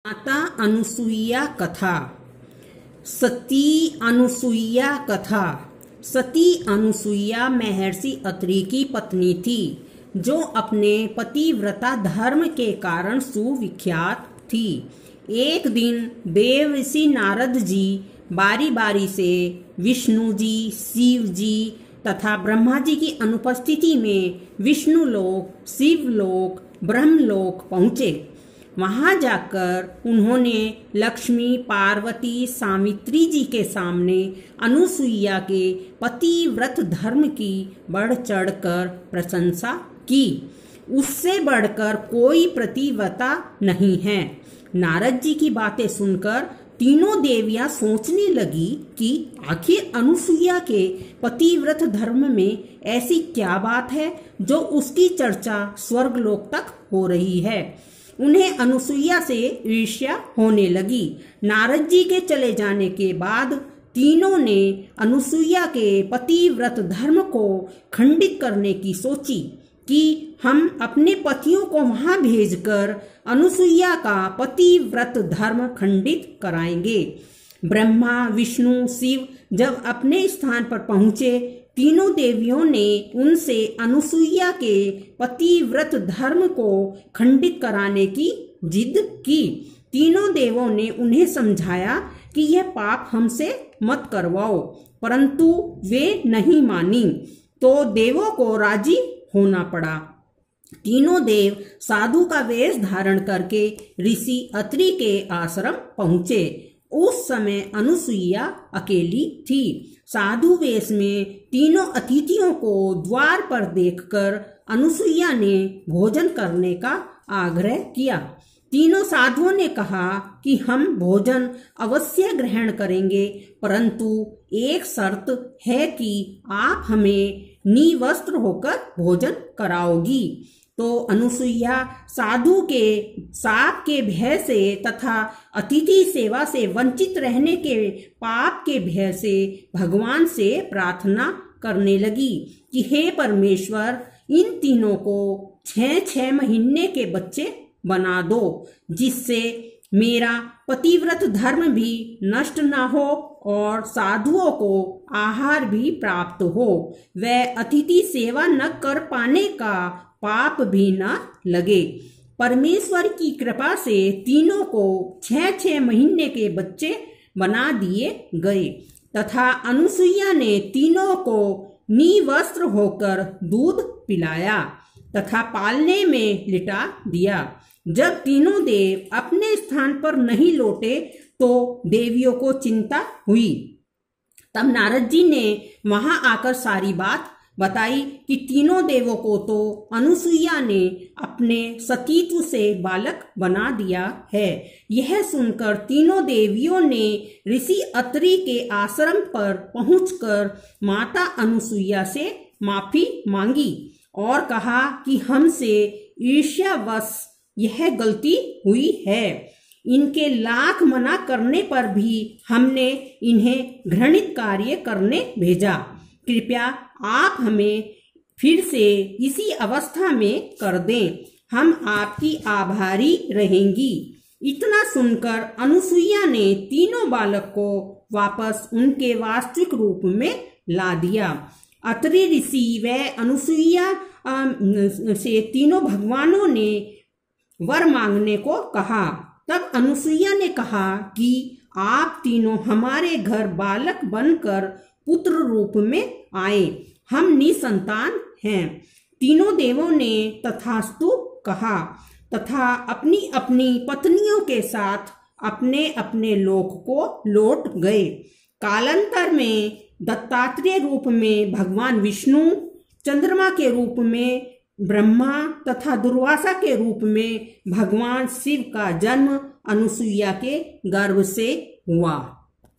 माता अनुसुईया कथा। सती अनुसुईया कथा। सती अनुसुईया महर्षि अत्रि की पत्नी थी, जो अपने पतिव्रता धर्म के कारण सुविख्यात थी। एक दिन देव ऋषि नारद जी बारी बारी से विष्णु जी, शिव जी तथा ब्रह्मा जी की अनुपस्थिति में विष्णुलोक, शिवलोक, ब्रह्मलोक पहुँचे। वहां जाकर उन्होंने लक्ष्मी, पार्वती, सावित्री जी के सामने अनुसुईया के पतिव्रत धर्म की बढ़ चढ़कर प्रशंसा की। उससे बढ़कर कोई पतिव्रता नहीं है। नारद जी की बातें सुनकर तीनों देवियां सोचने लगी कि आखिर अनुसुईया के पतिव्रत धर्म में ऐसी क्या बात है जो उसकी चर्चा स्वर्गलोक तक हो रही है। उन्हें अनुसुईया से ईर्ष्या होने लगी। नारद जी के चले जाने के बाद तीनों ने अनुसुईया के पतिव्रत धर्म को खंडित करने की सोची कि हम अपने पतियों को वहां भेजकर अनुसुईया का पतिव्रत धर्म खंडित कराएंगे। ब्रह्मा, विष्णु, शिव जब अपने स्थान पर पहुंचे, तीनों देवियों ने उनसे अनुसुईया के पतिव्रत धर्म को खंडित कराने की जिद की। तीनों देवों ने उन्हें समझाया कि यह पाप हमसे मत करवाओ, परंतु वे नहीं मानी, तो देवों को राजी होना पड़ा। तीनों देव साधु का वेश धारण करके ऋषि अत्रि के आश्रम पहुंचे। उस समय अनुसुईया अकेली थी। साधु वेश में तीनों अतिथियों को द्वार पर देखकर अनुसुईया ने भोजन करने का आग्रह किया। तीनों साधुओं ने कहा कि हम भोजन अवश्य ग्रहण करेंगे, परंतु एक शर्त है कि आप हमें निवस्त्र होकर भोजन कराओगी। तो अनुसुईया साधु के साप के भय से तथा अतिथि सेवा से वंचित रहने के पाप के भय से भगवान से प्रार्थना करने लगी कि हे परमेश्वर, इन तीनों को 6-6 महीने के बच्चे बना दो, जिससे मेरा पतिव्रत धर्म भी नष्ट ना हो और साधुओं को आहार भी प्राप्त हो। वह अतिथि सेवा न कर पाने का पाप भी न लगे। परमेश्वर की कृपा से तीनों को 6-6 महीने के बच्चे बना दिए गए तथा अनुसुईया ने तीनों को निवस्त्र होकर दूध पिलाया तथा पालने में लिटा दिया। जब तीनों देव अपने स्थान पर नहीं लौटे तो देवियों को चिंता हुई। तब नारद जी ने वहां आकर सारी बात बताई कि तीनों देवों को तो अनुसुईया ने अपने सतीत्व से बालक बना दिया है। यह सुनकर तीनों देवियों ने ऋषि अत्रि के आश्रम पर पहुंचकर माता अनुसुईया से माफी मांगी और कहा कि हमसे ईर्ष्यावश यह गलती हुई है। इनके लाख मना करने पर भी हमने इन्हें घृणित कार्य करने भेजा। कृपया आप हमें फिर से इसी अवस्था में कर दें, हम आपकी आभारी रहेंगी। इतना सुनकर अनुसुईया ने तीनों बालक को वापस उनके वास्तविक रूप में ला दिया। अत्रि ऋषि व अनुसुईया से तीनों भगवानों ने वर मांगने को कहा। तब अनुसुईया ने कहा कि आप तीनों हमारे घर बालक बनकर पुत्र रूप में आए, हम निसंतान हैं। तीनों देवों ने तथास्तु कहा तथा अपनी अपनी पत्नियों के साथ अपने अपने लोक को लौट गए। कालांतर में दत्तात्रेय रूप में भगवान विष्णु, चंद्रमा के रूप में ब्रह्मा तथा दुर्वासा के रूप में भगवान शिव का जन्म अनुसुईया के गर्भ से हुआ।